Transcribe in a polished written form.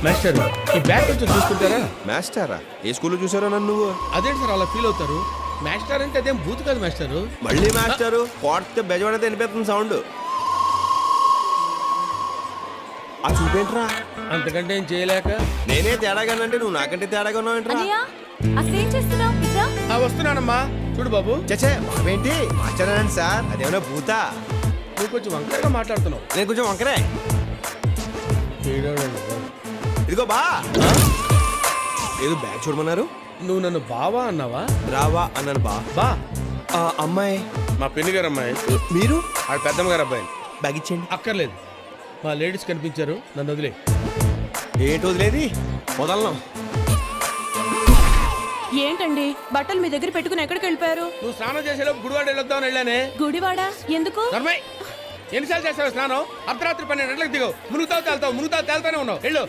Master ఈ bag కొంచెం చూసుకుంటారా? మాస్టరా? ఏ స్కూల్లో చూసారో నన్ను నువ్వు? అదేంటి సార్ అలా ఫీల్ అవుతారు? మాస్టర్ అంటే అదేం బూత్ కాదు మాస్టర్. మళ్ళీ మాస్టరు కోర్టు బెజవాడైతే వినిపిస్తుంది సౌండ్. ఆ చూపేంట్రా? అంతకంటే ఏం చేయలేక నేనే తేడాగానంటే నువ్వు నాకంటే తేడాగా ఉన్నావేంట్రా? వస్తున్నానమ్మా. చూడు బాబు. చచ్చే బాబేంటి మాస్టరేనండి సార్, అదేమన్నా భూతా? నువ్వు కొంచెం వంకరగా మాట్లాడుతున్నావు. నేను కొంచెం వంకరే. ఇదిగో బా, ఏదో బ్యాగ్ చూడమన్నారు. నువ్వు నన్ను బావా అన్నావా? రావా అన్నాను. బా అమ్మాయి మా పిన్ని గారు అమ్మాయి. మీరు? ఆ పెద్దమ్మ గారు అబ్బాయి. బ్యాగ్ ఇచ్చేయండి. అక్కర్లేదు, మా లేడీస్ కనిపించారు, నన్ను వదిలే. ఏంటి వదిలేది? వదలను. ఏంటండి బట్టలు మీ దగ్గర పెట్టుకుని ఎక్కడికి వెళ్ళిపోయారు? నువ్వు స్నానం చేసేలోపు గుడివాడ వెళ్ళొద్దామని వెళ్ళానే. గుడివాడ ఎందుకు? ఎన్నిసార్లు చేస్తావు స్నానం? అర్ధరాత్రి 12 గంటలకు దిగవు. మునుగుతావు తేల్తావు, మునుగుతావు తేల్తానే ఉన్నావు. వెళ్ళు.